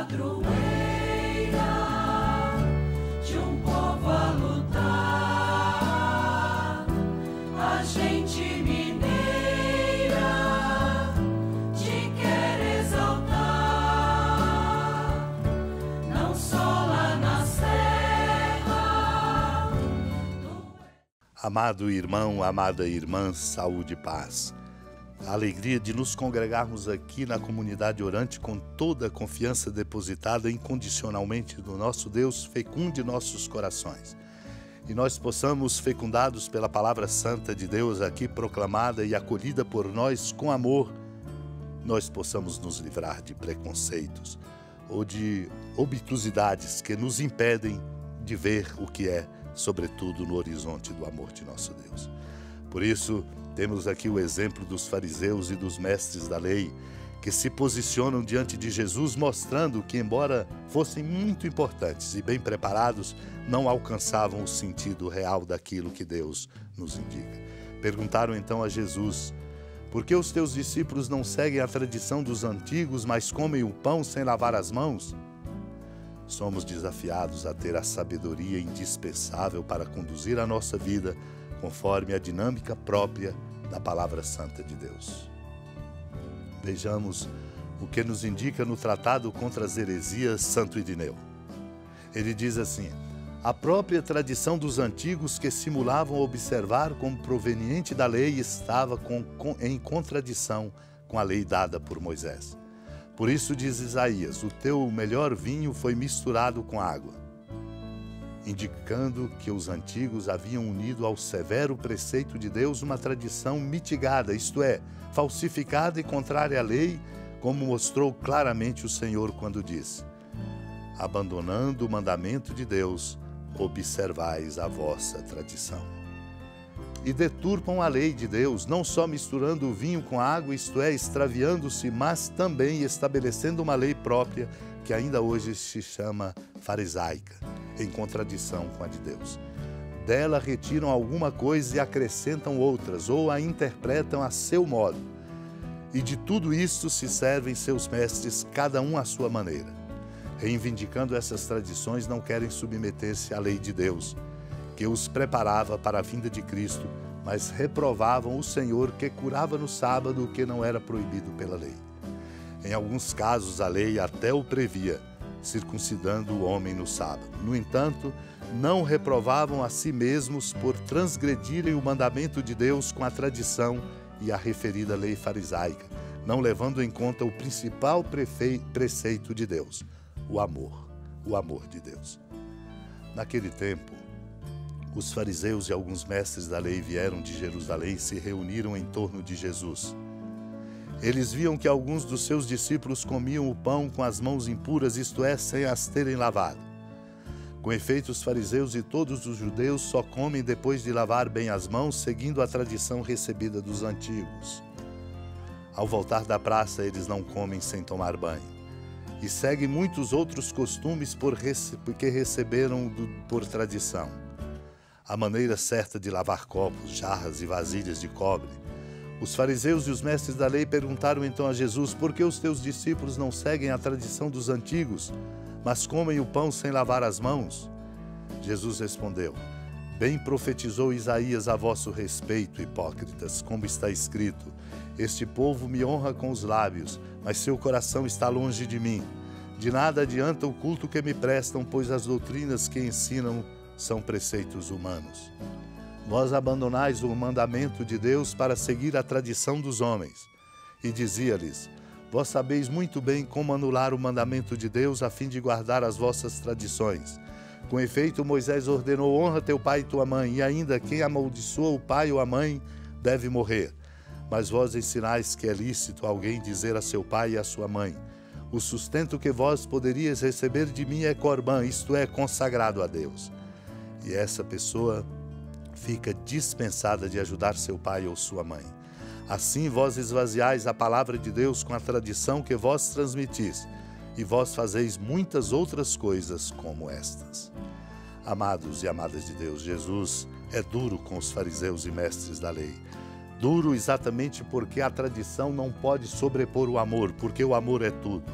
padroeira de um povo a lutar, a gente mineira te quer exaltar, não só lá na serra. Amado irmão, amada irmã, saúde e paz. A alegria de nos congregarmos aqui na comunidade orante com toda a confiança depositada incondicionalmente no nosso Deus fecunde nossos corações. E nós possamos, fecundados pela palavra santa de Deus aqui proclamada e acolhida por nós com amor, nós possamos nos livrar de preconceitos ou de obtusidades que nos impedem de ver o que é, sobretudo no horizonte do amor de nosso Deus. Por isso, temos aqui o exemplo dos fariseus e dos mestres da lei, que se posicionam diante de Jesus, mostrando que, embora fossem muito importantes e bem preparados, não alcançavam o sentido real daquilo que Deus nos indica. Perguntaram então a Jesus: por que os teus discípulos não seguem a tradição dos antigos, mas comem o pão sem lavar as mãos? Somos desafiados a ter a sabedoria indispensável para conduzir a nossa vida conforme a dinâmica própria da Palavra Santa de Deus. Vejamos o que nos indica no Tratado contra as Heresias Santo Irineu. Ele diz assim: a própria tradição dos antigos que simulavam observar como proveniente da lei estava em contradição com a lei dada por Moisés. Por isso diz Isaías: o teu melhor vinho foi misturado com água, indicando que os antigos haviam unido ao severo preceito de Deus uma tradição mitigada, isto é, falsificada e contrária à lei, como mostrou claramente o Senhor quando disse: abandonando o mandamento de Deus, observais a vossa tradição. E deturpam a lei de Deus, não só misturando o vinho com a água, isto é, extraviando-se, mas também estabelecendo uma lei própria, que ainda hoje se chama farisaica, em contradição com a de Deus. Dela retiram alguma coisa e acrescentam outras, ou a interpretam a seu modo. E de tudo isto se servem seus mestres, cada um à sua maneira. Reivindicando essas tradições, não querem submeter-se à lei de Deus, que os preparava para a vinda de Cristo, mas reprovavam o Senhor que curava no sábado o que não era proibido pela lei. Em alguns casos, a lei até o previa, circuncidando o homem no sábado. No entanto, não reprovavam a si mesmos por transgredirem o mandamento de Deus com a tradição e a referida lei farisaica, não levando em conta o principal preceito de Deus, o amor de Deus. Naquele tempo, os fariseus e alguns mestres da lei vieram de Jerusalém e se reuniram em torno de Jesus. Eles viam que alguns dos seus discípulos comiam o pão com as mãos impuras, isto é, sem as terem lavado. Com efeito, os fariseus e todos os judeus só comem depois de lavar bem as mãos, seguindo a tradição recebida dos antigos. Ao voltar da praça, eles não comem sem tomar banho. E seguem muitos outros costumes porque receberam por tradição. A maneira certa de lavar copos, jarras e vasilhas de cobre. Os fariseus e os mestres da lei perguntaram então a Jesus: por que os teus discípulos não seguem a tradição dos antigos, mas comem o pão sem lavar as mãos? Jesus respondeu: bem profetizou Isaías a vosso respeito, hipócritas, como está escrito: este povo me honra com os lábios, mas seu coração está longe de mim. De nada adianta o culto que me prestam, pois as doutrinas que ensinam são preceitos humanos. Vós abandonais o mandamento de Deus para seguir a tradição dos homens. E dizia-lhes: vós sabeis muito bem como anular o mandamento de Deus a fim de guardar as vossas tradições. Com efeito, Moisés ordenou: honra teu pai e tua mãe, e ainda quem amaldiçoa o pai ou a mãe deve morrer. Mas vós ensinais que é lícito alguém dizer a seu pai e a sua mãe: o sustento que vós poderias receber de mim é corbã, isto é, consagrado a Deus. E essa pessoa fica dispensada de ajudar seu pai ou sua mãe. Assim vós esvaziais a palavra de Deus com a tradição que vós transmitis, e vós fazeis muitas outras coisas como estas. Amados e amadas de Deus, Jesus é duro com os fariseus e mestres da lei. Duro exatamente porque a tradição não pode sobrepor o amor, porque o amor é tudo.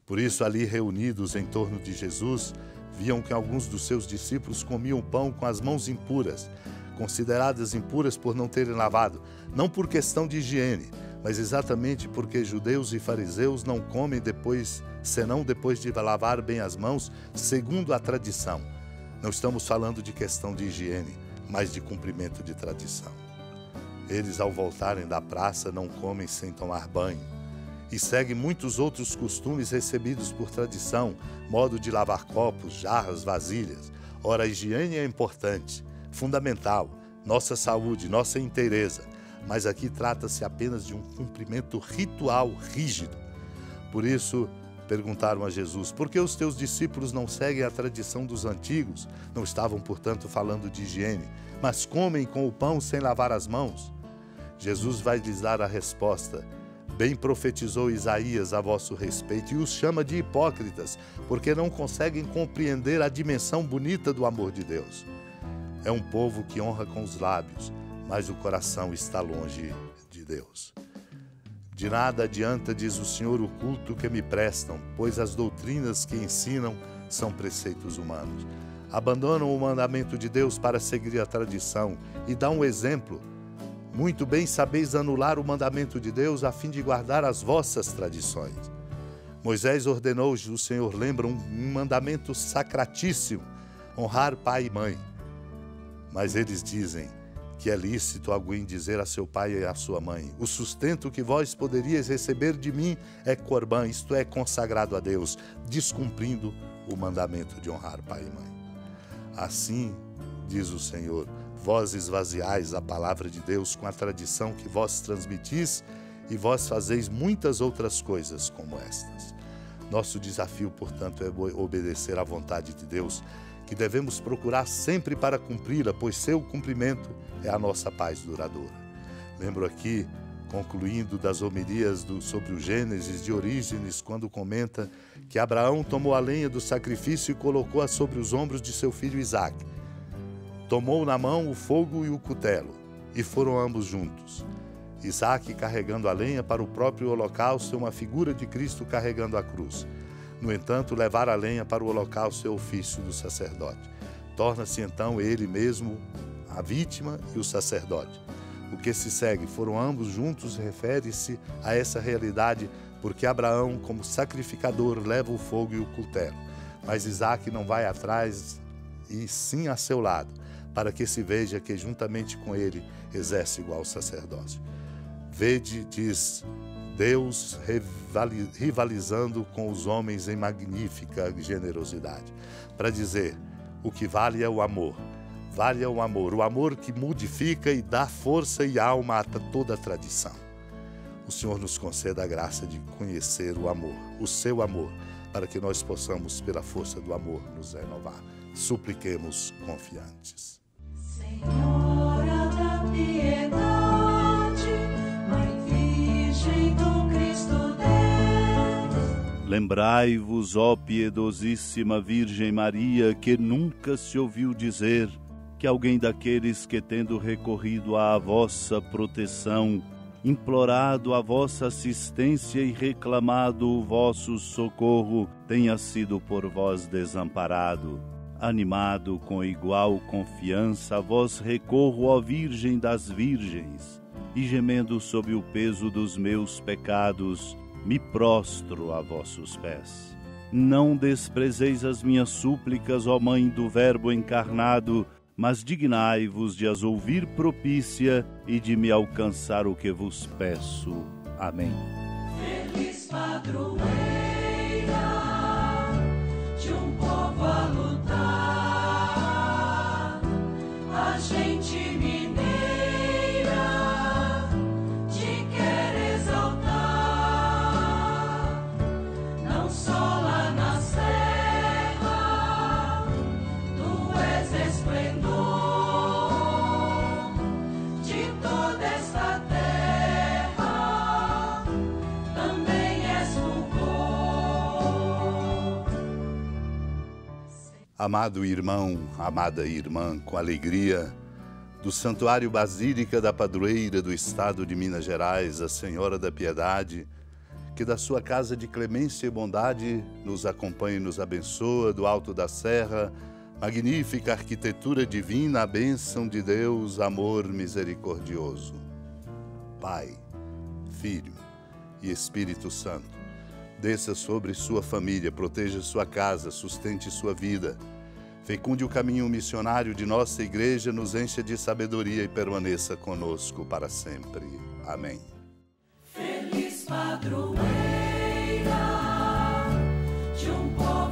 Por isso, ali reunidos em torno de Jesus, viam que alguns dos seus discípulos comiam pão com as mãos impuras, consideradas impuras por não terem lavado, não por questão de higiene, mas exatamente porque judeus e fariseus não comem senão depois de lavar bem as mãos, segundo a tradição. Não estamos falando de questão de higiene, mas de cumprimento de tradição. Eles, ao voltarem da praça, não comem sem tomar banho e seguem muitos outros costumes recebidos por tradição, modo de lavar copos, jarras, vasilhas. Ora, a higiene é importante, fundamental, nossa saúde, nossa inteireza, mas aqui trata-se apenas de um cumprimento ritual rígido. Por isso, perguntaram a Jesus: por que os teus discípulos não seguem a tradição dos antigos? Não estavam, portanto, falando de higiene, mas comem com o pão sem lavar as mãos? Jesus vai lhes dar a resposta: bem profetizou Isaías a vosso respeito, e os chama de hipócritas, porque não conseguem compreender a dimensão bonita do amor de Deus. É um povo que honra com os lábios, mas o coração está longe de Deus. De nada adianta, diz o Senhor, o culto que me prestam, pois as doutrinas que ensinam são preceitos humanos. Abandonam o mandamento de Deus para seguir a tradição e dão um exemplo. Muito bem sabeis anular o mandamento de Deus a fim de guardar as vossas tradições. Moisés ordenou, o Senhor lembra, um mandamento sacratíssimo: honrar pai e mãe. Mas eles dizem que é lícito alguém dizer a seu pai e a sua mãe: o sustento que vós poderíeis receber de mim é corbã, isto é, consagrado a Deus, descumprindo o mandamento de honrar pai e mãe. Assim, diz o Senhor, vós esvaziais a palavra de Deus com a tradição que vós transmitis, e vós fazeis muitas outras coisas como estas. Nosso desafio, portanto, é obedecer à vontade de Deus, que devemos procurar sempre para cumpri-la, pois seu cumprimento é a nossa paz duradoura. Lembro aqui, concluindo das homilias sobre o Gênesis de Orígenes, quando comenta que Abraão tomou a lenha do sacrifício e colocou-a sobre os ombros de seu filho Isaque. Tomou na mão o fogo e o cutelo, e foram ambos juntos. Isaque carregando a lenha para o próprio holocausto, uma figura de Cristo carregando a cruz. No entanto, levar a lenha para o holocausto é o ofício do sacerdote. Torna-se então ele mesmo a vítima e o sacerdote. O que se segue, foram ambos juntos, refere-se a essa realidade, porque Abraão, como sacrificador, leva o fogo e o cutelo, mas Isaque não vai atrás, e sim a seu lado, para que se veja que juntamente com ele exerce igual sacerdócio. Vede, diz Deus, rivalizando com os homens em magnífica generosidade, para dizer: o que vale é o amor. Vale é o amor que modifica e dá força e alma a toda a tradição. O Senhor nos conceda a graça de conhecer o amor, o seu amor, para que nós possamos, pela força do amor, nos renovar. Supliquemos confiantes. Senhora da piedade, Mãe Virgem do Cristo Deus. Lembrai-vos, ó piedosíssima Virgem Maria, que nunca se ouviu dizer que alguém daqueles que, tendo recorrido à vossa proteção, implorado a vossa assistência e reclamado o vosso socorro, tenha sido por vós desamparado. Animado com igual confiança, a vós recorro, ó Virgem das Virgens, e gemendo sob o peso dos meus pecados, me prostro a vossos pés. Não desprezeis as minhas súplicas, ó Mãe do Verbo encarnado, mas dignai-vos de as ouvir propícia e de me alcançar o que vos peço. Amém. Feliz padroeira de um povo a lutar, a gente mineira te quer exaltar, não só lá na serra, tu és esplendor de toda esta terra, também és fulgor. Amado irmão, amada irmã, com alegria, do Santuário Basílica da Padroeira do Estado de Minas Gerais, a Senhora da Piedade, que da sua casa de clemência e bondade nos acompanhe e nos abençoa do alto da serra, magnífica arquitetura divina, a bênção de Deus, amor misericordioso. Pai, Filho e Espírito Santo, desça sobre sua família, proteja sua casa, sustente sua vida, fecunde o caminho missionário de nossa igreja, nos encha de sabedoria e permaneça conosco para sempre. Amém. Feliz padroeira de um povo